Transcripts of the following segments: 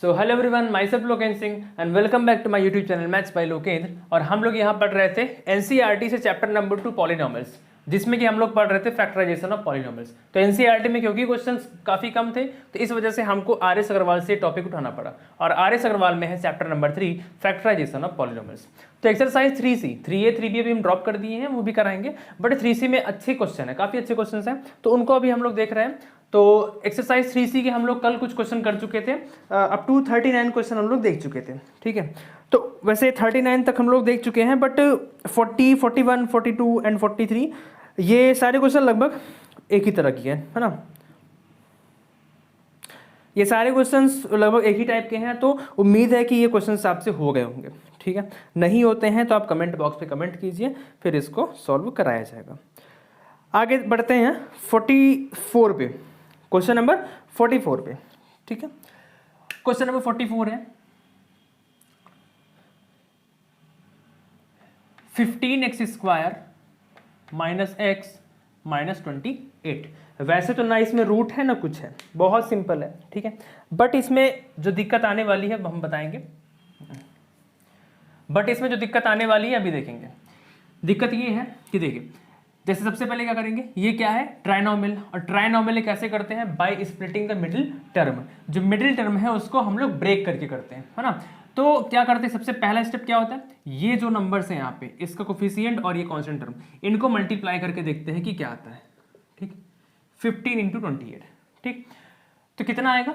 So hello everyone, myself Lokendra Singh and welcome back to my YouTube channel maths by Lokendra. और हम लोग यहाँ पढ़ रहे थे एनसीईआरटी से चैप्टर नंबर 2 पॉलिनॉमियल्स, जिसमें कि हम लोग पढ़ रहे थे फैक्टराइजेशन ऑफ पॉलिनॉमियल्स। तो एनसीईआरटी में क्योंकि क्वेश्चंस काफ़ी कम थे तो इस वजह से हमको आर एस अग्रवाल से टॉपिक उठाना पड़ा, और आर एस अग्रवाल में है chapter number 3 factorisation of polynomials. तो एक्सरसाइज 3C 3A 3B अभी हम ड्रॉप कर दिए हैं, वो भी कराएंगे, बट 3C में अच्छे क्वेश्चन है, काफ़ी अच्छे क्वेश्चन हैं, तो उनको अभी हम लोग देख रहे हैं। तो एक्सरसाइज 3C के हम लोग कल कुछ क्वेश्चन कर चुके थे, अप टू 39 क्वेश्चन हम लोग देख चुके थे, ठीक है। तो वैसे 39 तक हम लोग देख चुके हैं, बट 40, 41, 42 एंड 43 ये सारे क्वेश्चन लगभग एक ही तरह की है ना। ये सारे क्वेश्चंस लगभग एक ही टाइप के हैं, तो उम्मीद है कि ये क्वेश्चंस आपसे हो गए होंगे, ठीक है। नहीं होते हैं तो आप कमेंट बॉक्स पे कमेंट कीजिए, फिर इसको सॉल्व कराया जाएगा। आगे बढ़ते हैं 44 पे, क्वेश्चन नंबर 44 पे, ठीक है। क्वेश्चन नंबर 44 है 15x² - x - 28। वैसे तो ना इसमें रूट है ना कुछ है, बहुत सिंपल है, ठीक है। बट इसमें जो दिक्कत आने वाली है हम बताएंगे, अभी देखेंगे। दिक्कत ये है कि देखिए, जैसे सबसे पहले क्या करेंगे, ये क्या है ट्राइनोमियल, और ट्राइनोमियल कैसे करते हैं, by splitting the middle term. जो मिडिल टर्म है उसको हम लोग ब्रेक करके करते हैं, है ना। तो क्या करते हैं, सबसे पहला स्टेप क्या होता है, ये जो नंबर्स हैं यहाँ पे, इसका कोफिशिएंट और ये कांस्टेंट टर्म, इनको मल्टीप्लाई करके देखते हैं कि क्या आता है, ठीक। 15 × 28, ठीक। तो कितना आएगा,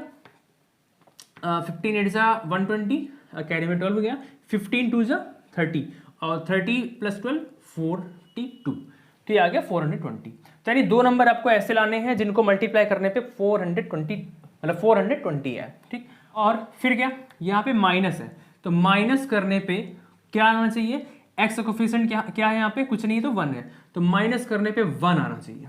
15 8 जा 120, कैरी में 12 हो गया, 15 2 जा 30, और 30 + 12 42, तो ये आ गया 420। तो यानी दो नंबर आपको ऐसे लाने हैं जिनको मल्टीप्लाई करने पे 420 मतलब 420 है, ठीक। और फिर क्या, यहाँ पे माइनस है, तो माइनस करने पे क्या आना चाहिए, एक्स का कोफिशिएंट क्या है यहाँ पे, कुछ नहीं तो 1 है, तो माइनस करने पे 1 आना चाहिए,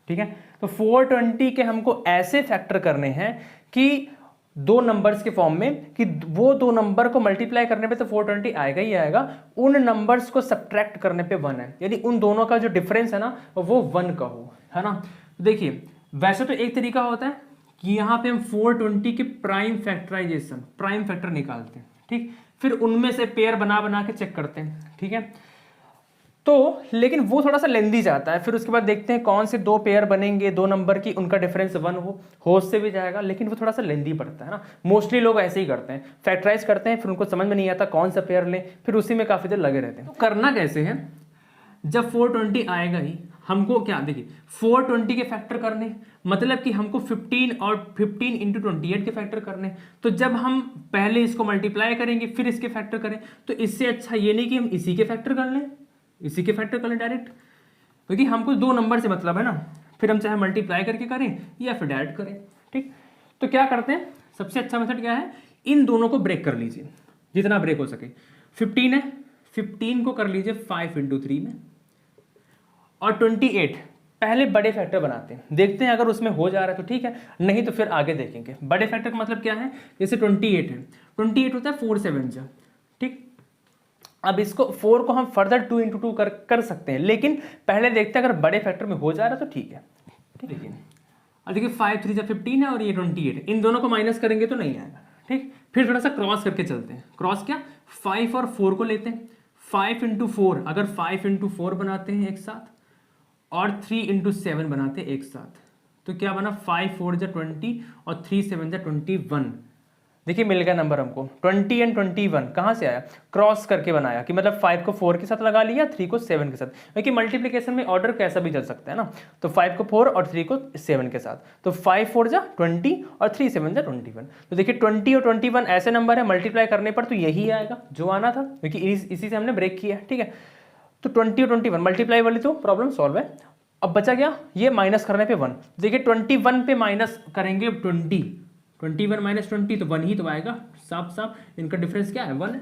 ठीक है। तो 420 के हमको ऐसे फैक्टर करने हैं कि दो नंबर्स के फॉर्म में, कि वो दो नंबर को मल्टीप्लाई करने पे तो 420 आएगा ही आएगा, उन नंबर्स को सब्ट्रैक्ट करने पे 1 है, यानी उन दोनों का जो डिफरेंस है ना वो 1 का हो, है ना। देखिए, वैसे तो एक तरीका होता है कि यहाँ पे हम 420 के प्राइम फैक्टर निकालते हैं, ठीक। फिर उनमें से पेयर बना बना के चेक करते हैं, ठीक है। तो लेकिन वो थोड़ा सा लेंदी जाता है, फिर उसके बाद देखते हैं कौन से दो पेयर बनेंगे दो नंबर की, उनका डिफरेंस 1 हो उससे भी जाएगा, लेकिन वो थोड़ा सा लेंदी पड़ता है ना। मोस्टली लोग ऐसे ही करते हैं, फैक्टराइज करते हैं, फिर उनको समझ में नहीं आता कौन सा पेयर लें, फिर उसी में काफ़ी देर लगे रहते हैं। तो करना कैसे है, जब 420 आएगा ही हमको क्या, देखिए 420 के फैक्टर करने, मतलब कि हमको 15 और 15 × 28 के फैक्टर करने। तो जब हम पहले इसको मल्टीप्लाई करेंगे फिर इसके फैक्टर करें, तो इससे अच्छा ये नहीं कि हम इसी के फैक्टर कर लें, इसी के फैक्टर कर लें डायरेक्ट, क्योंकि हमको दो नंबर से मतलब है ना, फिर हम चाहे मल्टीप्लाई करके करें या फिर डायरेक्ट करें, ठीक। तो क्या करते हैं, सबसे अच्छा मेथड क्या है, इन दोनों को ब्रेक कर लीजिए जितना ब्रेक हो सके। 15 है, 15 को कर लीजिए 5 × 3 में, और 28 पहले बड़े फैक्टर बनाते हैं, देखते हैं अगर उसमें हो जा रहा है तो ठीक है, नहीं तो फिर आगे देखेंगे। बड़े फैक्टर का मतलब क्या है, जैसे 28 है, 28 होता है 4 7 जा, ठीक। अब इसको 4 को हम फर्दर 2 × 2 कर सकते हैं, लेकिन पहले देखते हैं अगर बड़े फैक्टर में हो जा रहा है तो ठीक है, ठीक है। अब देखिए 5 3 जा 15 है और ये 28, इन दोनों को माइनस करेंगे तो नहीं आएगा, ठीक। फिर थोड़ा सा क्रॉस करके चलते हैं, क्रॉस क्या, 5 और 4 को लेते हैं, 5 × 4, अगर 5 × 4 बनाते हैं एक साथ और 3 × 7 बनाते हैं एक साथ, तो क्या बना, 5 4 जा 20 और 3 7 जा 21। देखिए मिल गया नंबर हमको, 20 और 21 कहाँ से आया, क्रॉस करके बनाया, कि मतलब 5 को 4 के साथ लगा लिया, 3 को 7 के साथ, क्योंकि मल्टीप्लिकेशन में ऑर्डर कैसा भी चल सकता है ना। तो 5 को 4 और 3 को 7 के साथ, तो 5 4 जा 20 और 3 7 जा 21। तो देखिए 20 और 21 ऐसे नंबर है, मल्टीप्लाई करने पर तो यही आएगा जो आना था, क्योंकि इसी से हमने ब्रेक किया, ठीक है। तो 20 और 21 मल्टीप्लाई वाली तो प्रॉब्लम सॉल्व है। अब बचा गया ये माइनस करने पे 1, देखिए 21 पे माइनस करेंगे 21 - 20 तो 1 ही तो आएगा, साफ साफ इनका डिफरेंस क्या है, 1 है।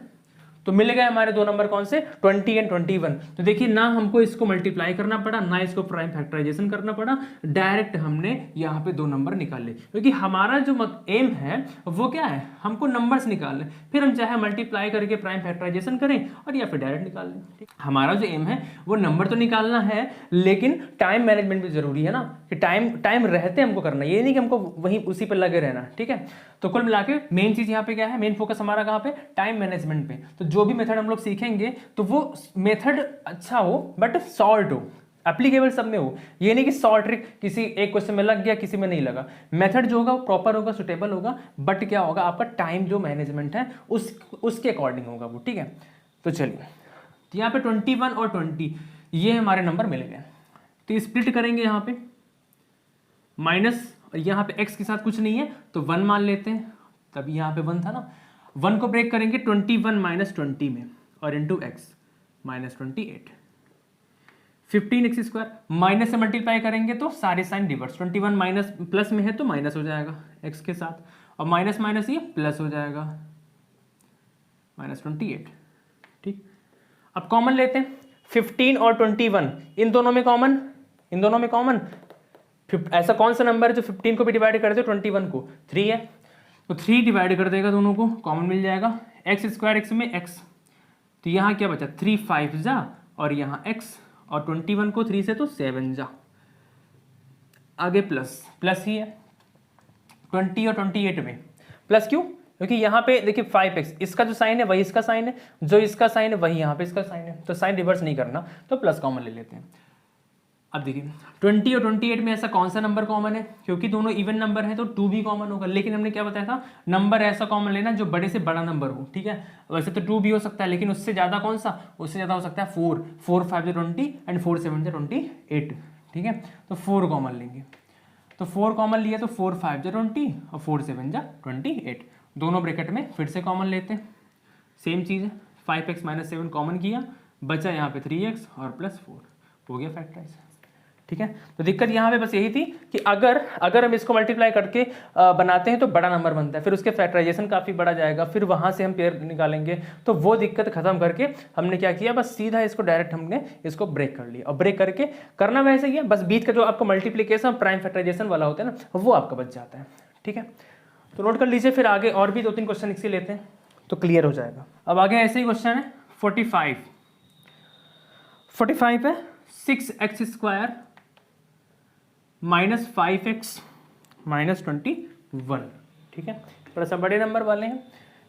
तो मिल गए हमारे दो नंबर कौन से, 20 एंड 21। तो देखिए ना हमको इसको मल्टीप्लाई करना पड़ा, ना इसको प्राइम फैक्टराइजेशन करना पड़ा, डायरेक्ट हमने यहाँ पे दो नंबर निकाले, क्योंकि हमारा जो एम है वो क्या है, हमको नंबर्स निकालने, फिर हम चाहे मल्टीप्लाई करके प्राइम फैक्टराइजेशन करें और या फिर डायरेक्ट निकाल लें। हमारा जो एम है वो नंबर तो निकालना है, लेकिन टाइम मैनेजमेंट भी जरूरी है ना, कि टाइम रहते हमको करना, ये नहीं कि हमको वहीं उसी पर लगे रहना, ठीक है। तो कुल मिला के मेन चीज यहाँ पे क्या है, मेन फोकस हमारा कहाँ पे, टाइम मैनेजमेंट पे। तो जो भी मेथड हम लोग सीखेंगे तो वो मेथड अच्छा हो बट शॉर्ट हो, एप्लीकेबल सब में हो, ये नहीं कि शॉर्ट ट्रिक किसी एक क्वेश्चन में लग गया किसी में नहीं लगा। मेथड जो होगा वो प्रॉपर होगा, सुटेबल होगा, बट क्या होगा आपका टाइम जो मैनेजमेंट है उसके अकॉर्डिंग होगा वो, ठीक है। तो चलिए, तो यहाँ पे 21 और 20 ये हमारे नंबर मिल गए। तो स्प्लिट करेंगे यहाँ पे माइनस, यहाँ पे x के साथ कुछ नहीं है तो 1 मान लेते हैं, तभी यहाँ पे 1 था ना, 1 को ब्रेक करेंगे 21 माइनस 20 में और into x minus 28, 15x square, minus से मल्टीप्लाई करेंगे तो सारे साइन रिवर्स, 21 माइनस प्लस में है तो माइनस हो जाएगा x के साथ, और माइनस माइनस ये प्लस हो जाएगा माइनस 28, ठीक। अब कॉमन लेते हैं 15 और 21, इन दोनों में कॉमन, ऐसा कौन सा नंबर है जो 15 को भी डिवाइड कर दे 21 को, 3 है, तो 3 डिवाइड कर देगा, दोनों को कॉमन मिल जाएगा, एक्स स्क्वायर x में x, तो यहाँ क्या बचा 3 5 जा और यहाँ x, और 21 को 3 से तो 7 जा, आगे प्लस ही है 20 और 28 में प्लस, क्यों, क्योंकि यहाँ पे देखिए 5x, इसका जो साइन है वही इसका साइन है, जो इसका साइन है वही यहाँ पे इसका साइन है, तो साइन रिवर्स नहीं करना, तो प्लस कॉमन ले लेते हैं। अब देखिए 20 और 28 में ऐसा कौन सा नंबर कॉमन है, क्योंकि दोनों इवन नंबर है तो 2 भी कॉमन होगा, लेकिन हमने क्या बताया था, नंबर ऐसा कॉमन लेना जो बड़े से बड़ा नंबर हो, ठीक है। वैसे तो 2 भी हो सकता है, लेकिन उससे ज़्यादा कौन सा, उससे ज़्यादा हो सकता है 4, 4 5 से 20 एंड 4 7 से 28, ठीक है। तो 4 कॉमन लेंगे, तो 4 कॉमन लिया तो 4 5 जा 20 और 4 7 जा 28, दोनों ब्रैकेट में फिर से कॉमन लेते हैं, सेम चीज़ है, 5x माइनस 7 कॉमन किया, बचा यहाँ पे 3x और प्लस 4, हो गया फैक्टराइज, ठीक है। तो दिक्कत यहाँ पे बस यही थी कि अगर हम इसको मल्टीप्लाई करके बनाते हैं तो बड़ा नंबर बनता है, फिर उसके फैक्टराइजेशन काफ़ी बड़ा जाएगा, फिर वहाँ से हम पेयर निकालेंगे, तो वो दिक्कत खत्म करके हमने क्या किया, बस सीधा इसको डायरेक्ट हमने इसको ब्रेक कर लिया, और ब्रेक करके करना वैसे ही है, बस बीच का जो आपका मल्टीप्लीकेशन प्राइम फैक्टराइजेशन वाला होता है ना, वो आपका बच जाता है, ठीक है। तो नोट कर लीजिए, फिर आगे और भी 2-3 क्वेश्चन इससे लेते हैं तो क्लियर हो जाएगा। अब आगे ऐसे ही क्वेश्चन है 45 है 6x square minus 5x minus 21, ठीक है। थोड़ा सा बड़े नंबर वाले हैं,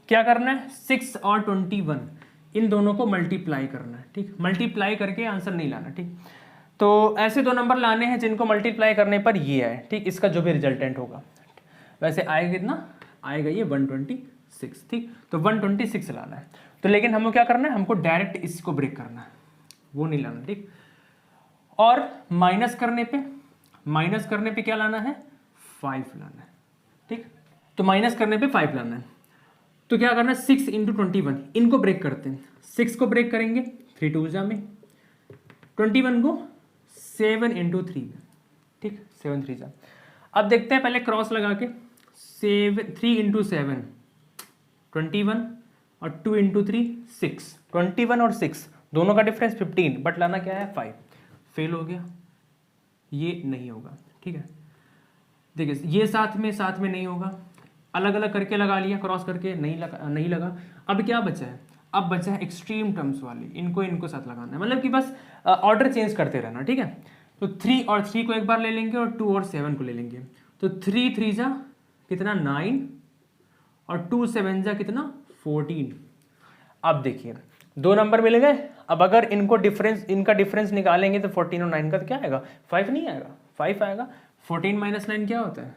क्या करना है, 6 और 21 इन दोनों को मल्टीप्लाई करना है, ठीक, मल्टीप्लाई करके आंसर नहीं लाना, ठीक। तो ऐसे दो नंबर लाने हैं जिनको मल्टीप्लाई करने पर ये आए, ठीक, इसका जो भी रिजल्टेंट होगा, वैसे आएगा कितना, आएगा ये 126, ठीक। तो 126 लाना है, तो लेकिन हमको क्या करना है, हमको डायरेक्ट इसको ब्रेक करना है, वो नहीं लाना, ठीक। और माइनस करने पे क्या लाना है, 5 लाना है, ठीक। तो माइनस करने पे 5 लाना है, तो क्या करना है, 6 इंटू 21, इनको ब्रेक करते हैं, 6 को ब्रेक करेंगे 3 2 जा में, 21 को 7 इंटू 3 में, ठीक, 7 3 जा। अब देखते हैं पहले क्रॉस लगा के, 3 इंटू 7 21 और 2 इंटू 3 6, 21 और 6 दोनों का डिफरेंस 15, बट लाना क्या है 5, फेल हो गया, ये नहीं होगा, ठीक है। देखिए ये साथ में नहीं होगा, अलग अलग करके लगा लिया, क्रॉस करके नहीं लगा। अब क्या बचा है, अब बचा है एक्सट्रीम टर्म्स वाली, इनको साथ लगाना है, मतलब कि बस ऑर्डर चेंज करते रहना, ठीक है। तो 3 और 3 को एक बार ले लेंगे और 2 और 7 को ले लेंगे, तो 3 3 जा कितना 9 और 2 7 जा कितना 14। अब देखिए दो नंबर मिल गए, अब अगर इनका डिफरेंस निकालेंगे तो 14 और 9 का तो क्या आएगा, 5 नहीं आएगा, 5 आएगा। 14 माइनस 9 क्या होता है,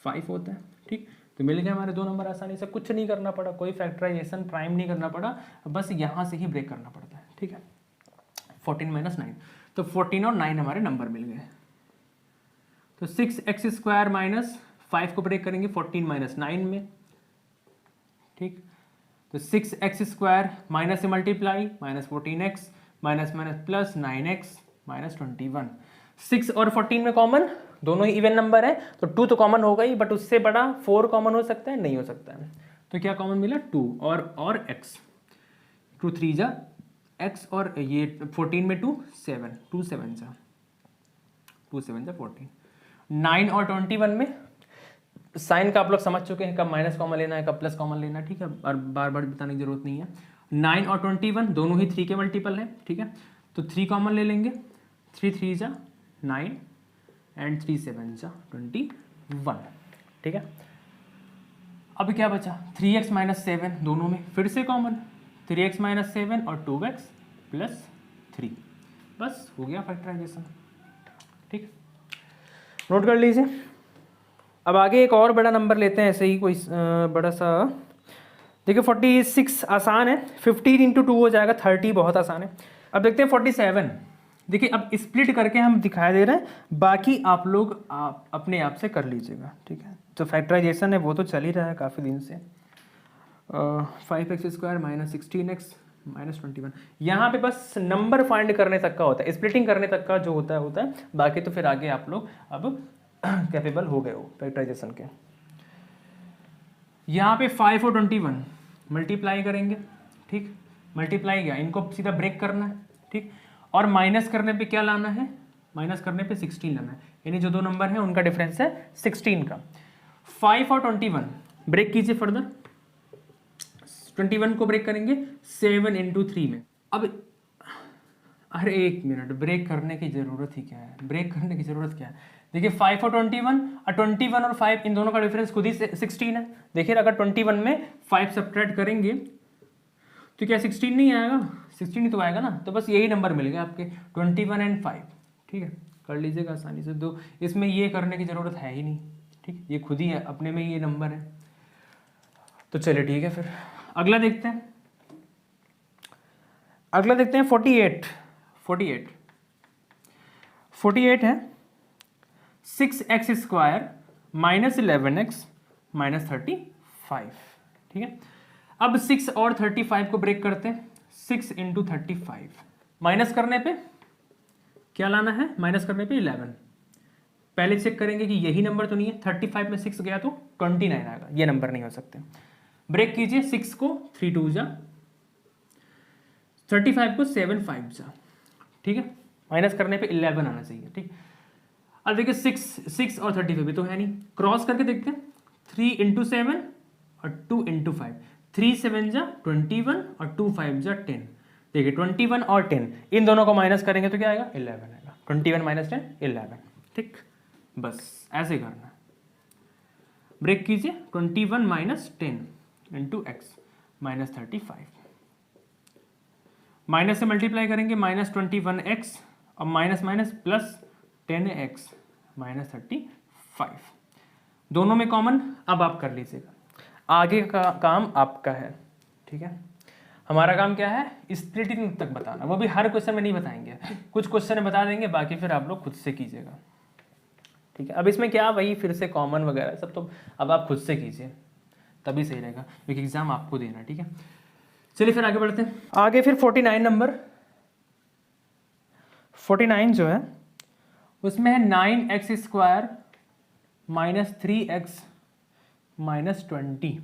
5 होता है, ठीक। तो मिल गए हमारे दो नंबर आसानी से, कुछ नहीं करना पड़ा, कोई फैक्टराइजेशन प्राइम नहीं करना पड़ा, बस यहाँ से ही ब्रेक करना पड़ता है, ठीक है। 14 माइनस 9, तो 14 और 9 हमारे नंबर मिल गए। तो 6x स्क्वायर माइनस 5 को ब्रेक करेंगे 14 माइनस 9 में, ठीक। तो 6x स्क्वायर माइनस से multiply minus 14x minus minus plus 9x minus 21, 6 और 14 में कॉमन, दोनों ही इवन नंबर है तो 2 तो कॉमन होगा ही, बट उससे बड़ा 4 कॉमन हो सकता है, नहीं हो सकता है। तो क्या कॉमन मिला 2 और x, 2 3 जा x और ये 14 में 2 7 2 7 जा 14 9 और 21 में साइन का आप लोग समझ चुके हैं, कब माइनस कॉमन लेना है कब प्लस कॉमन लेना है, ठीक है, और बार बार बताने की जरूरत नहीं है। 9 और 21 दोनों ही 3 के मल्टीपल हैं, ठीक है, तो 3 कॉमन ले लेंगे, 3 3 जा 9 एंड 3 7 जा 21, ठीक है। अब क्या बचा 3x माइनस 7 दोनों में फिर से कॉमन, 3x माइनस 7 और 2x प्लस 3, बस हो गया फैक्टराइजेशन, ठीक, नोट कर लीजिए। अब आगे एक और बड़ा नंबर लेते हैं, ऐसे ही कोई बड़ा सा, देखिए 46 आसान है, 15 इंटू 2 हो जाएगा 30, बहुत आसान है। अब देखते हैं 47, देखिए अब स्प्लिट करके हम दिखा दे रहे हैं, बाकी आप लोग अपने आप से कर लीजिएगा, ठीक है। तो फैक्टराइजेशन है वो तो चल ही रहा है काफ़ी दिन से। 5x square minus 16x minus 21, यहाँ पे बस नंबर फाइंड करने तक का होता है, स्प्लिटिंग करने तक का जो होता है, बाकी तो फिर आगे आप लोग अब कैपेबल हो गए हो फैक्टराइजेशन के। यहाँ पे 5 और 21 मल्टीप्लाई करेंगे, ठीक, मल्टीप्लाई किया, इनको सीधा ब्रेक करना है, ठीक, और माइनस करने पे क्या लाना है, माइनस करने पे 16 लाना है, यानी जो दो नंबर है उनका डिफरेंस है 16 का। 5 और 21 ब्रेक कीजिए फर्दर, 21 को ब्रेक करेंगे 7 इंटू 3 में। अब अरे एक मिनट, ब्रेक करने की ज़रूरत ही क्या है, ब्रेक करने की ज़रूरत क्या है, देखिए 5 और 21 और 5 इन दोनों का डिफरेंस खुद ही 16 है। देखिए अगर 21 में 5 सब्ट्रैक्ट करेंगे तो क्या 16 नहीं आएगा, 16 ही तो आएगा ना, तो बस यही नंबर मिल गया आपके 21 एंड 5, ठीक है, कर लीजिएगा आसानी से। दो इसमें ये करने की ज़रूरत है ही नहीं, ठीक, ये खुद ही है अपने में ये नंबर है। तो चलिए ठीक है, फिर अगला देखते हैं, 48 है 6x square minus 11x minus 35, ठीक है। अब 6 और 35 को ब्रेक करते हैं, 6 इंटू 35, माइनस करने पे क्या लाना है, माइनस करने पे 11, पहले चेक करेंगे कि यही नंबर तो नहीं है, 35 में 6 गया तो 29 आएगा, ये नंबर नहीं हो सकते, ब्रेक कीजिए, 6 को 3 2 जा, 35 को 7 5 जा, ठीक है, माइनस करने पे 11 आना चाहिए, ठीक। अब देखिए 6 और 35 भी तो है नहीं, क्रॉस करके देखते हैं, 3 इंटू 7 और 2 इंटू 5, 3 7 जा 21 और 2 5 जा 10, देखिए 21 और 10 इन दोनों को माइनस करेंगे तो क्या आएगा, 11 आएगा, 21 माइनस 10 11, ठीक, बस ऐसे करना, ब्रेक कीजिए, 21 minus 10 into x minus 35, minus से मल्टीप्लाई करेंगे, माइनस 21x और minus minus plus 10x minus 35, दोनों में कॉमन, अब आप कर लीजिएगा, आगे का काम आपका है, ठीक है। हमारा काम क्या है, स्प्लिटिंग तक बताना, वो भी हर क्वेश्चन में नहीं बताएंगे, कुछ क्वेश्चन में बता देंगे, बाकी फिर आप लोग खुद से कीजिएगा, ठीक है। अब इसमें क्या, वही फिर से कॉमन वगैरह सब तो अब आप खुद से कीजिए, तभी सही रहेगा, क्योंकि एग्जाम आपको देना, ठीक है। चलिए फिर आगे बढ़ते हैं, आगे फिर 49 नंबर, 49 जो है उसमें है 9x square minus 3x minus 20।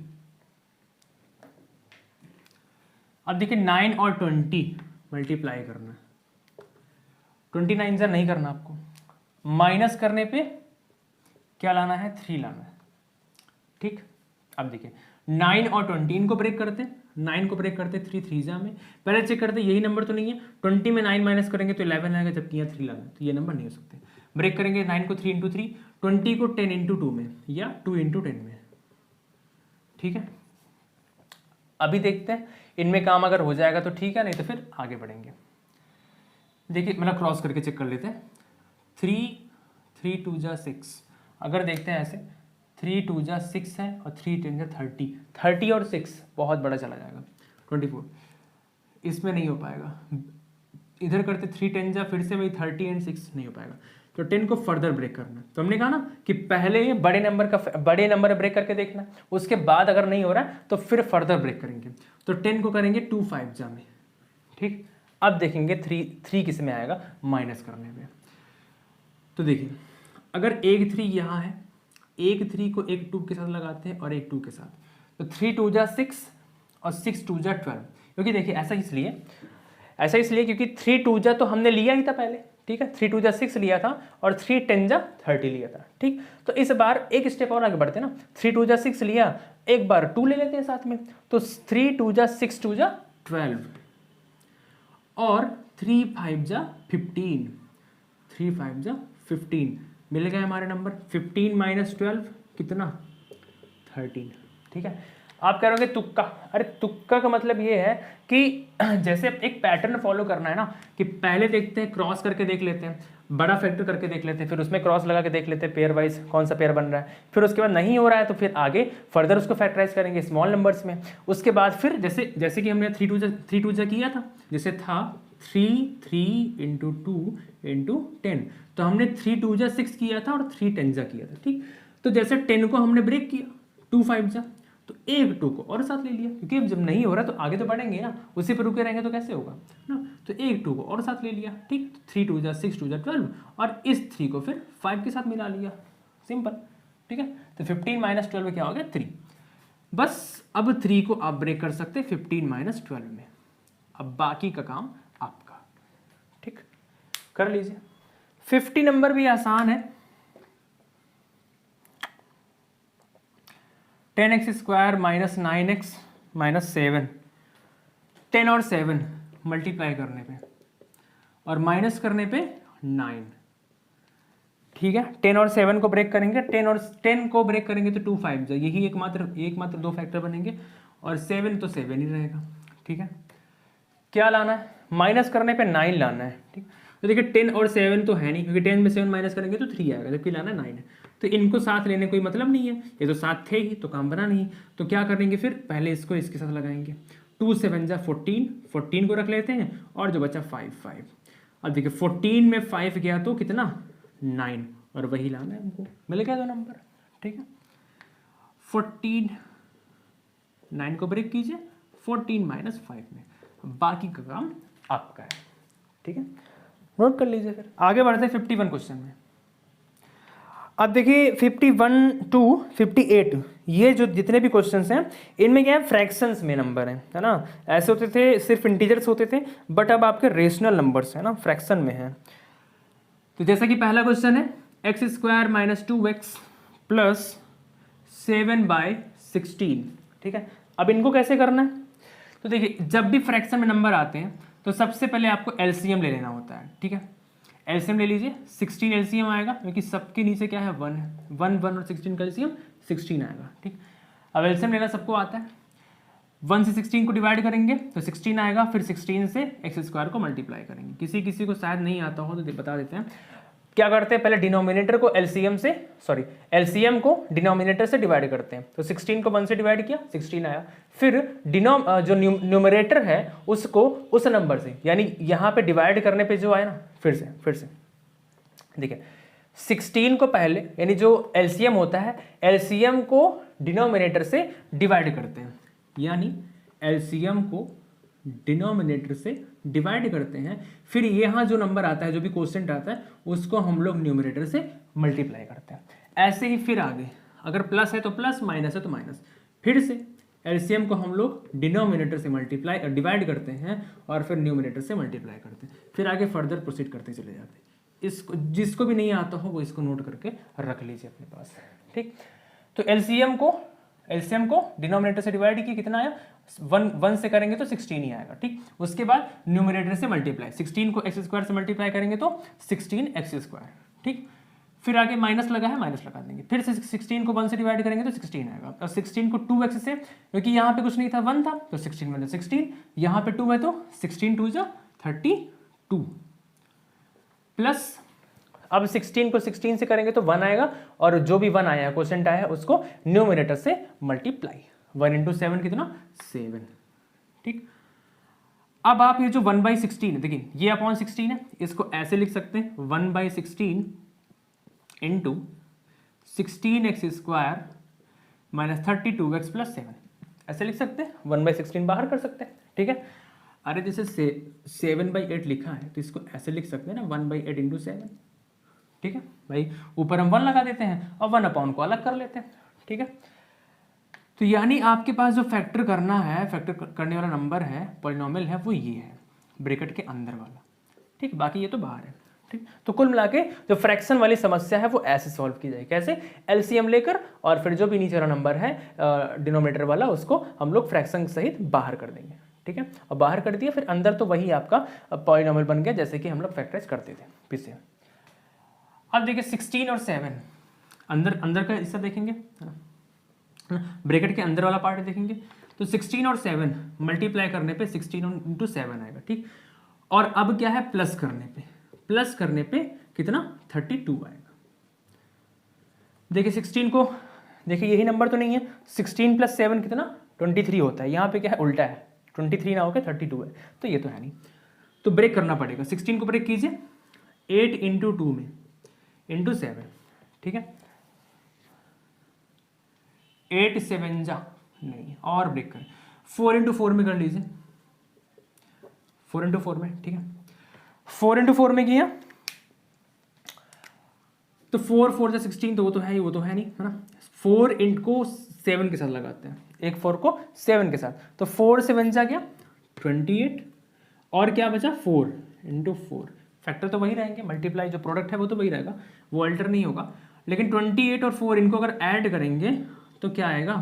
अब देखिए 9 और 20 मल्टीप्लाई करना है, 29 से नहीं करना आपको, माइनस करने पे क्या लाना है, 3 लाना है, ठीक। अब देखिए 9 और 20 इनको ब्रेक करते हैं, 9 को ब्रेक करते 3 3 जा में, पहले चेक करते यही नंबर तो नहीं है, 20 में 9 माइनस करेंगे तो 11 आएगा, जबकि यहाँ 3 लाना, तो ये नंबर नहीं हो सकते, ब्रेक करेंगे 9 को 3 इंटू 3, 20 को 10 इंटू 2 में या 2 इंटू 10 में, ठीक है। अभी देखते हैं इनमें काम अगर हो जाएगा तो ठीक है, नहीं तो फिर आगे बढ़ेंगे। देखिए मतलब क्रॉस करके चेक कर लेते हैं, 3 2 जा 6, अगर देखते हैं ऐसे 3 2 जा 6 है और 3 10 जा 30 और 6 बहुत बड़ा चला जाएगा, 24, इसमें नहीं हो पाएगा, इधर करते 3 10 जा फिर से वही 30 एंड 6 नहीं हो पाएगा, तो 10 को फर्दर ब्रेक करना। तो हमने कहा ना कि पहले बड़े नंबर ब्रेक करके देखना, उसके बाद अगर नहीं हो रहा है तो फिर फर्दर ब्रेक करेंगे, तो 10 को करेंगे 2 5 जा में, ठीक। अब देखेंगे 3 किस में आएगा माइनस करने में, तो देखिए अगर एक 3 यहाँ है, एक 3 को एक 2 के साथ लगाते हैं और एक 2 के साथ, तो 3 2 जा 6 और 6 2 जा 12, क्योंकि देखिए ऐसा इसलिए क्योंकि 3 2 जा तो हमने लिया ही था पहले, ठीक है, 3 2 जा 6 लिया था और 3 10 जा 30 लिया था, ठीक। तो इस बार एक स्टेप और आगे बढ़ते हैं ना, 3 2 जा 6 लिया, एक बार 2 ले लेते हैं साथ में, तो 3 2 जा 6 2 जा 12 और 3 5 जा 15, 3 5 जा 15 मिल गए हमारे नंबर। 15 माइनस 12 कितना 13, ठीक है। आप कह रहे हो तुक्का, अरे तुक्का का मतलब ये है कि जैसे एक पैटर्न फॉलो करना है ना, कि पहले देखते हैं, क्रॉस करके देख लेते हैं, बड़ा फैक्टर करके देख लेते हैं, फिर उसमें क्रॉस लगा के देख लेते हैं पेयर वाइज कौन सा पेयर बन रहा है, फिर उसके बाद नहीं हो रहा है तो फिर आगे फर्दर उसको फैक्टराइज करेंगे स्मॉल नंबर्स में। उसके बाद फिर जैसे कि हमने 3 2 जा किया था, जैसे था 3 इंटू 2 इंटू 10, तो हमने 3 2 जा 6 किया था और 3 10 जा किया था, ठीक। तो जैसे 10 को हमने ब्रेक किया 2 5 जा, तो एक 2 को और साथ ले लिया, क्योंकि अब जब नहीं हो रहा तो आगे तो बढ़ेंगे ना, उसी पर रुके रहेंगे तो कैसे होगा ना, तो एक 2 को और साथ ले लिया, ठीक। 3 2 जा 6 2 जा 12 और इस 3 को फिर 5 के साथ मिला लिया, सिंपल, ठीक है। तो 15 माइनस 12 क्या हो गया 3, बस अब 3 को आप ब्रेक कर सकते हैं 15 माइनस 12 में। अब बाकी का काम आपका, ठीक, कर लीजिए। 50 नंबर भी आसान है, 10x square minus 9x minus 7, 10 और 7 मल्टीप्लाई करने पे और माइनस करने पे 9, ठीक है। 10 और 7 को ब्रेक करेंगे, 10 को ब्रेक करेंगे तो 2 5 जा, यही एकमात्र 2 फैक्टर बनेंगे और 7 तो 7 ही रहेगा, ठीक है। क्या लाना है, माइनस करने पे 9 लाना है, ठीक। तो देखिए 10 और 7 तो है नहीं, क्योंकि 10 में 7 माइनस करेंगे तो 3 आएगा, जबकि लाना 9 है, तो इनको साथ लेने कोई मतलब नहीं है, ये तो साथ थे ही तो काम बना नहीं। तो क्या करेंगे फिर, पहले इसको इसके साथ लगाएंगे, 2 7 जा 14, 14 को रख लेते हैं और जो बचा 5 5। अब देखिए 14 में 5 गया तो कितना 9, और वही लाना है हमको, मिल गया 2 नंबर, ठीक है। 14 9 को ब्रेक कीजिए 14 माइनस 5 में, बाकी का काम आपका है, ठीक है, नोट कर लीजिए। फिर आगे बढ़ते हैं 51 क्वेश्चन में। अब देखिए 51 टू 58 ये जो जितने भी क्वेश्चंस हैं इनमें क्या है, फ्रैक्शंस में नंबर है ना। ऐसे होते थे सिर्फ इंटीजर्स होते थे, बट अब आपके रेशनल नंबर्स है ना, फ्रैक्शन में है। तो जैसा कि पहला क्वेश्चन है x square minus 2x plus 7/16, ठीक है। अब इनको कैसे करना है, तो देखिए जब भी फ्रैक्शन में नंबर आते हैं तो सबसे पहले आपको एलसीएम ले लेना होता है, ठीक है। एलसीएम ले लीजिए, 16 एलसीएम आएगा, क्योंकि सबके नीचे क्या है 1 है, 1 1 और 16 का एलसीएम 16 आएगा, ठीक। अब एलसीएम लेना सबको आता है, 1 से 16 को डिवाइड करेंगे तो 16 आएगा, फिर 16 से एक्स स्क्वायर को मल्टीप्लाई करेंगे। किसी को शायद नहीं आता हो तो बता देते हैं, क्या करते हैं, पहले डिनोमिनेटर को एलसीएम को डिनोमिनेटर से डिवाइड करते हैं। तो 16 को 1 से डिवाइड किया 16 आया, फिर जो न्यूमरेटर है उसको उस नंबर से, यानी यहाँ पे डिवाइड करने पे जो आया ना, फिर से देखिए 16 को पहले, यानी जो एलसीएम होता है एलसीएम को डिनोमिनेटर से डिवाइड करते हैं, यानी एलसीएम को डिनोमिनेटर से डिवाइड करते हैं, फिर यहाँ जो नंबर आता है, जो भी क्वोशिएंट आता है उसको हम लोग न्यूमरेटर से मल्टीप्लाई करते हैं। ऐसे ही फिर आगे अगर प्लस है तो प्लस, माइनस है तो माइनस, फिर से एलसीएम को हम लोग डिनोमिनेटर से डिवाइड करते हैं और फिर न्यूमरेटर से मल्टीप्लाई करते हैं, फिर आगे फर्दर प्रोसीड करते चले जाते हैं। इसको जिसको भी नहीं आता हो वो इसको नोट करके रख लीजिए अपने पास, ठीक। तो एलसीएम को डिनोमिनेटर से डिवाइड किया, कितना आया 1 से करेंगे तो 16 ही आएगा, ठीक। उसके बाद न्यूमरेटर से मल्टीप्लाई, 16 को एक्स स्क्वायर से मल्टीप्लाई करेंगे तो 16 एक्स स्क्वायर, ठीक। फिर आगे माइनस लगा है, माइनस लगा देंगे, फिर से 16 को 1 से डिवाइड करेंगे तो 16 आएगा, और 16 को 2x से, क्योंकि यहाँ पे कुछ नहीं था 1 था तो 16 में 16, यहाँ पे 2 है तो 16 2 जा 32 प्लस, अब 16 को 16 से करेंगे तो 1 आएगा, और जो भी 1 आया है क्वोशिएंट आया है उसको न्यूमरेटर से मल्टीप्लाई, 1 इंटू 7 कितना 7, ठीक। अब आप ये जो 1/16 है, देखिए ये अपॉन 16 है, इसको ऐसे लिख सकते हैं 1/16 into 16x square minus 32x plus 7, ऐसे लिख सकते हैं, 1/16 बाहर कर सकते हैं, ठीक है। अरे जैसे 7/8 लिखा है तो इसको ऐसे लिख सकते हैं ना 1/8 इंटू 7, ठीक है भाई। ऊपर हम 1 लगा देते हैं और 1 अपॉन को अलग कर लेते हैं, ठीक है। तो यानी आपके पास जो फैक्टर करना है, फैक्टर करने वाला नंबर है, पॉलिनोमियल है, वो ये है ब्रैकेट के अंदर वाला, ठीक। बाकी ये तो बाहर है, ठीक। तो कुल मिला के जो फ्रैक्शन वाली समस्या है वो ऐसे सॉल्व की जाएगी, कैसे, एलसीएम लेकर और फिर जो भी नीचे वाला नंबर है डिनोमिनेटर वाला उसको हम लोग फ्रैक्शन सहित बाहर कर देंगे, ठीक है। और बाहर कर दिया, फिर अंदर तो वही आपका पॉलिनोमियल बन गया जैसे कि हम लोग फैक्टराइज करते थे पीछे। अब देखिए 16 और 7 अंदर का हिस्सा देखेंगे, है ना, ब्रैकेट के अंदर वाला पार्ट देखेंगे। तो 16 और 7 मल्टीप्लाई करने पे 16 इंटू 7 आएगा, ठीक। और अब क्या है, प्लस करने पे कितना, 32 आएगा। देखिए 16 को, देखिए यही नंबर तो नहीं है, 16 प्लस 7 कितना, 23 होता है। यहाँ पे क्या है, उल्टा है, 23 ना होकर 32 है, तो ये तो है नहीं। तो ब्रेक करना पड़ेगा, 16 को ब्रेक कीजिए 8 इंटू 2 में इंटू 7, ठीक है। 8 7 जा नहीं, और ब्रेक करें 4 इंटू 4 में कर लीजिए, 4 इंटू 4 में, ठीक है। 4 इंटू 4 में किया तो 4 4 जा 16, तो वो तो है ही, वो तो है नहीं, है ना। 4 इंट को 7 के साथ लगाते हैं, एक 4 को 7 के साथ, तो 4 7 जा गया 28, और क्या बचा 4 इंटू 4। फैक्टर तो वही रहेंगे, मल्टीप्लाई जो प्रोडक्ट है वो तो वही रहेगा, वो अल्टर नहीं होगा। लेकिन 28 और 4 इनको अगर ऐड करेंगे तो क्या आएगा,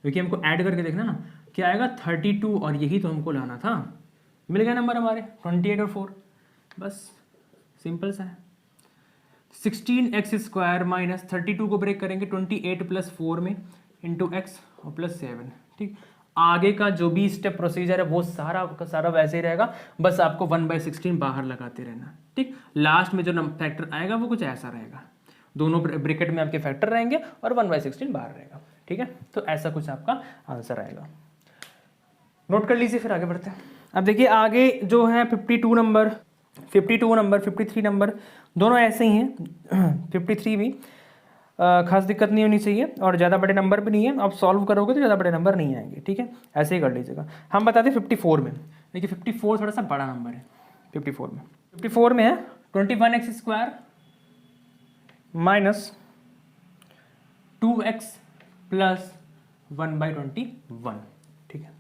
क्योंकि हमको ऐड करके देखना ना, क्या आएगा 32, और यही तो हमको लाना था। मिल गया नंबर हमारे 28 और 4, बस सिंपल सा है। 16x² माइनस 32 को ब्रेक करेंगे 28 प्लस 4 में इंटू एक्स और प्लस 7, ठीक। आगे का जो भी स्टेप प्रोसीजर है वो सारा का सारा वैसे ही रहेगा, बस आपको 1/16 बाहर लगाते रहना, ठीक। लास्ट में जो फैक्टर आएगा वो कुछ ऐसा रहेगा, दोनों ब्रैकेट में आपके फैक्टर रहेंगे और 1/16 बाहर रहेगा, ठीक है। तो ऐसा कुछ आपका आंसर आएगा, नोट कर लीजिए, फिर आगे बढ़ते हैं। अब देखिए आगे जो है 52 नंबर, 53 नंबर दोनों ऐसे ही हैं। 53 भी खास दिक्कत नहीं होनी चाहिए और ज़्यादा बड़े नंबर भी नहीं है, आप सॉल्व करोगे तो ज़्यादा बड़े नंबर नहीं आएंगे, ठीक है। ऐसे ही कर लीजिएगा। हम बताते हैं 54 में, देखिए 54 थोड़ा सा बड़ा नंबर है। 54 में है 21x² माइनस 2x प्लस 1/21, ठीक है।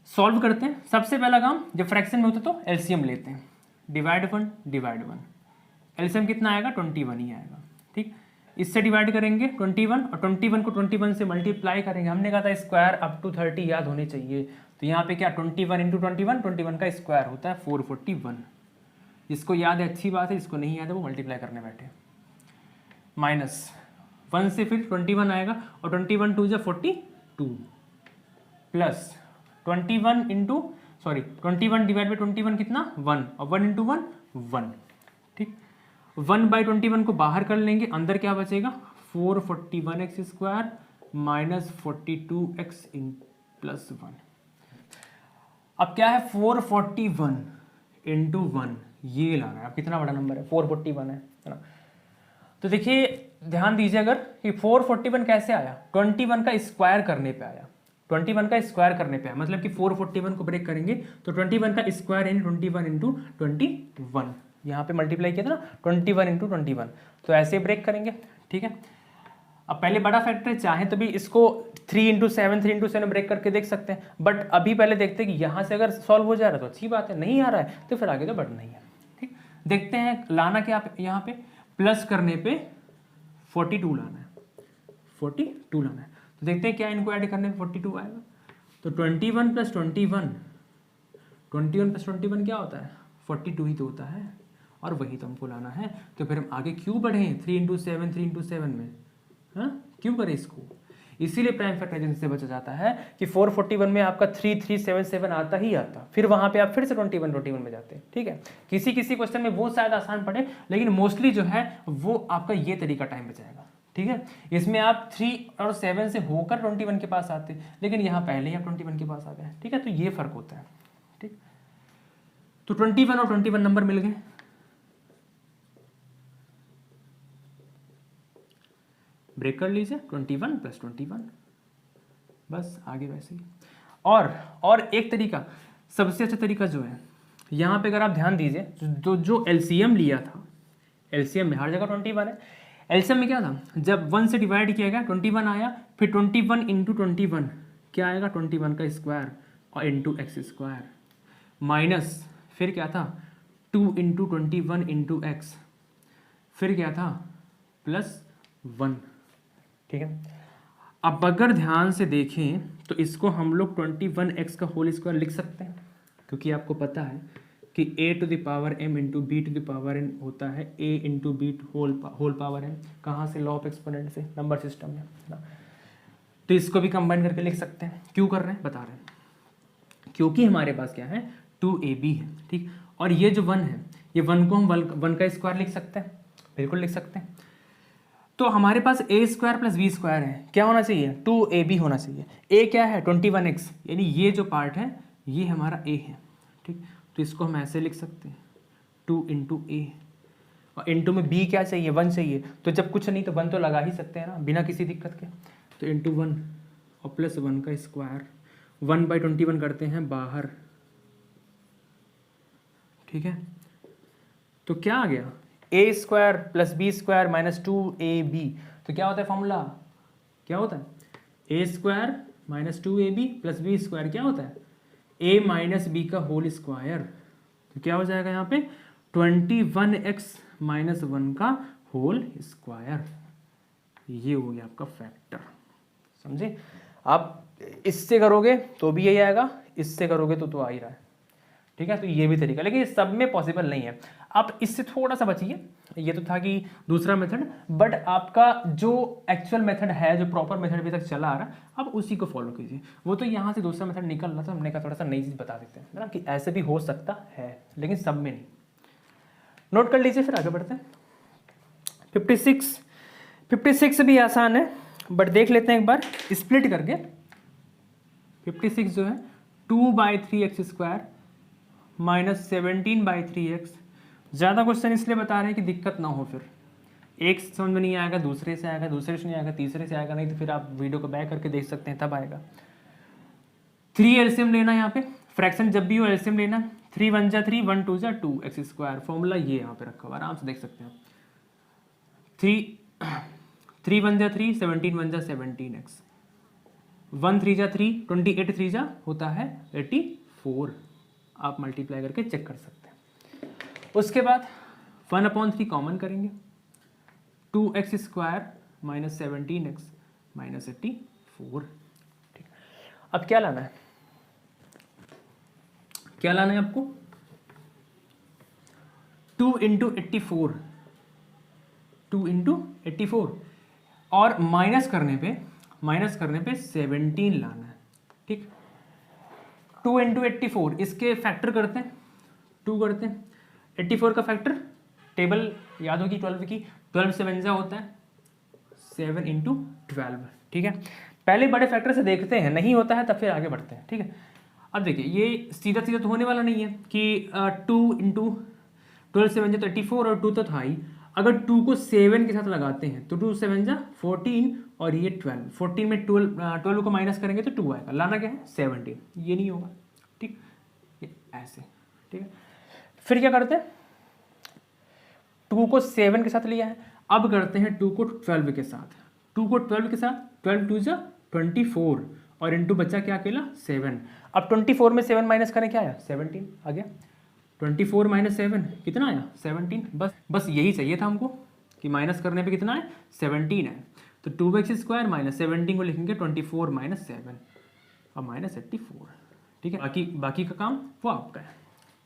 सॉल्व करते हैं। सबसे पहला काम, जब फ्रैक्शन में होता तो एलसीएम लेते हैं, डिवाइड 1, एलसीएम कितना आएगा 21 ही आएगा, ठीक। इससे डिवाइड करेंगे 21 और 21 को 21 से मल्टीप्लाई करेंगे। हमने कहा था स्क्वायर अप टू 30 याद होने चाहिए, तो यहाँ पे क्या 21 इंटू 21 का स्क्वायर होता है 441। जिसको याद है अच्छी बात है, जिसको नहीं याद है वो मल्टीप्लाई करने बैठे। माइनस 1 से फिर 21 आएगा और 21 2 42 प्लस 21 डिवाइड बाई 21 कितना 1 और 1 इंटू 1 1, ठीक। 1/21 को बाहर कर लेंगे, अंदर क्या बचेगा 441x² माइनस 42x प्लस 1। अब क्या है 441 इंटू 1, ये लाना है। अब कितना बड़ा नंबर है 441 है ना। तो देखिए ध्यान दीजिए अगर कि 441 कैसे आया, 21 का स्क्वायर करने पे आया, 21 का स्क्वायर करने पे आया, मतलब कि 441 को ब्रेक करेंगे तो 21 का स्क्वायर यानी 21 इंटू 21, यहाँ पे मल्टीप्लाई किया था ना 21 इंटू 21, तो ऐसे ब्रेक करेंगे, ठीक है। अब पहले बड़ा फैक्टर चाहे तो भी इसको 3 इंटू 7 ब्रेक करके देख सकते हैं, बट अभी पहले देखते हैं कि यहाँ से अगर सॉल्व हो जा रहा है तो अच्छी बात है, नहीं आ रहा है तो फिर आगे तो बढ़ना ही है, ठीक। देखते हैं लाना क्या यहाँ पे, प्लस करने पे 42 लाना है, 42 लाना है। तो देखते हैं क्या इनको ऐड करने पे 42 आएगा। तो 21 प्लस 21 क्या होता है 42 ही तो होता है, और वही तो हमको लाना है। तो फिर हम आगे क्यों बढ़े 3 इंटू 7 में, हाँ क्यों करें इसको, इसीलिए प्राइम फैक्टराइजेशन से बचा जाता है कि 441 में आपका 3377 आता ही आता, फिर वहां पे आप फिर से 21 में जाते हैं, ठीक है। किसी क्वेश्चन में वो शायद आसान पड़े, लेकिन मोस्टली जो है वो आपका ये तरीका टाइम बचाएगा, ठीक है। इसमें आप 3 और 7 से होकर 21 के पास आते, लेकिन यहाँ पहले ही आप 21 के पास आ गए, ठीक है। तो ये फर्क होता है, ठीक। तो 21 और 21 नंबर मिल गए। ब्रेक कर लीजिए 21 प्लस 21, बस आगे वैसे ही। और एक तरीका, सबसे अच्छा तरीका जो है यहाँ पे अगर आप ध्यान दीजिए, जो एलसीएम लिया था, एलसीएम में हर जगह 21 है। एलसीएम में क्या था, जब 1 से डिवाइड किया गया 21 आया, फिर 21 इंटू 21 क्या आएगा, 21 का स्क्वायर और इंटू एक्स स्क्वायर, माइनस फिर क्या था 2 इंटू 21 इंटू एक्स, फिर क्या था +1। ठीक है, अब अगर ध्यान से देखें तो इसको हम लोग 21x का होल स्क्वायर लिख सकते हैं, क्योंकि आपको पता है कि a⁻m इंटू b⁻n होता है a into b whole power m। कहाँ से, लॉ ऑफ एक्सपोनेंट से, नंबर सिस्टम में ना। तो इसको भी कंबाइन करके लिख सकते हैं। क्यों कर रहे हैं, बता रहे हैं, क्योंकि हमारे पास क्या है 2ab है। ठीक, और ये जो 1 है, ये 1 को हम 1 का स्क्वायर लिख सकते हैं, बिल्कुल लिख सकते हैं। तो हमारे पास a square plus B square है, क्या होना चाहिए 2ab होना चाहिए। a क्या है 21x, यानी ये जो पार्ट है ये हमारा a है। ठीक, तो इसको हम ऐसे लिख सकते हैं 2 इंटू ए, और इंटू में b क्या चाहिए 1 चाहिए, तो जब कुछ नहीं तो 1 तो लगा ही सकते हैं ना बिना किसी दिक्कत के। तो इंटू 1 और +1 का स्क्वायर, 1/21 करते हैं बाहर। ठीक है, तो क्या आ गया a square plus B square minus 2ab। तो क्या होता है फॉर्मूला, क्या होता है a square minus 2ab plus B square, क्या होता है a माइनस बी का होल स्क्वायर। तो क्या हो जाएगा यहाँ पे 21x माइनस 1 का होल स्क्वायर। ये हो गया आपका फैक्टर, समझे। आप इससे करोगे तो भी यही आएगा, इससे करोगे तो आ ही रहा है। ठीक है, तो ये भी तरीका, लेकिन इस सब में पॉसिबल नहीं है। आप इससे थोड़ा सा बचिए, ये तो था कि दूसरा मेथड, बट आपका जो एक्चुअल मेथड है, जो प्रॉपर मेथड अभी तक चला आ रहा है, आप उसी को फॉलो कीजिए। वो तो यहाँ से दूसरा मेथड निकल रहा था, हमने कहा थोड़ा सा नई चीज़ बता देते हैं ना, कि ऐसे भी हो सकता है, लेकिन सब में नहीं। नोट कर लीजिए, फिर आगे बढ़ते हैं। 56 भी आसान है, बट देख लेते हैं एक बार स्प्लिट करके। 56 जो है 2/3x स्क्वायर माइनस 17/3x। ज़्यादा क्वेश्चन इसलिए बता रहे हैं कि दिक्कत ना हो, फिर एक समझ में नहीं आएगा, दूसरे से आएगा, दूसरे से नहीं आएगा, तीसरे से आएगा, नहीं तो फिर आप वीडियो को बैक करके देख सकते हैं, तब आएगा। 3 एलसीएम लेना, यहाँ पे फ्रैक्शन जब भी हो एलसीएम लेना। 3 1 जा 3, 1 2 जा 2x स्क्वायर, फॉर्मूला ये यहाँ पे रखा हुआ, आराम से देख सकते हैं। 3 1 जा 3, 17 1 जा 17x, 1 3 जा 3, 28 3 जा होता है 84। आप मल्टीप्लाई करके चेक कर सकते हैं। उसके बाद 1/3 कॉमन करेंगे, 2x square minus 17x minus 84। ठीक, अब क्या लाना है, क्या लाना है आपको 2 इंटू 84, 2 इंटू 84, और माइनस करने पे 17 लाना है। ठीक, 2 इंटू 84, इसके फैक्टर करते हैं, 2 करते हैं, 84 का फैक्टर टेबल याद होगी 12 की, 12 7 जा होता है 7 इंटू 12। ठीक है, पहले बड़े फैक्टर से देखते हैं, नहीं होता है तब फिर आगे बढ़ते हैं। ठीक है, अब देखिए ये सीधा सीधा तो होने वाला नहीं है कि 2 इंटू 12 7 जा तो 84, और 2 तो था ही। अगर 2 को 7 के साथ लगाते हैं तो 2 7 जा 14, और ये 12, 14 में 12 को माइनस करेंगे तो 2 आएगा, लाना क्या है 17, ये नहीं होगा। ठीक, ये ऐसे। ठीक है, फिर क्या करते हैं, 2 को 7 के साथ लिया है, अब करते हैं 2 को 12 के साथ, 2 को 12 के साथ, 12 2 जा 24, और इंटू बच्चा क्या अकेला 7। अब 24 में 7 माइनस करें, क्या आया 17 आ गया। 24 माइनस 7 कितना आया 17। बस यही चाहिए था हमको कि माइनस करने पे कितना है 17 है। तो 2x स्क्वायर माइनस 17 को लिखेंगे 24 माइनस 7 और माइनस 84। ठीक है, बाकी का काम वो आपका है।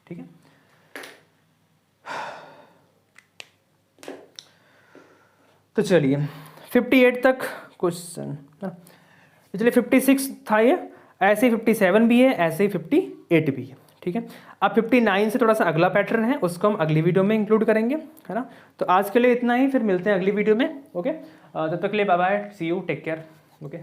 ठीक है, तो चलिए 58 तक क्वेश्चन, चलिए 56 था ये, ऐसे ही 57 भी है, ऐसे ही 58 भी है। ठीक है, अब 59 से थोड़ा सा अगला पैटर्न है, उसको हम अगली वीडियो में इंक्लूड करेंगे, है ना। तो आज के लिए इतना ही, फिर मिलते हैं अगली वीडियो में। ओके, तब तक के लिए bye bye, see you, take care. Okay.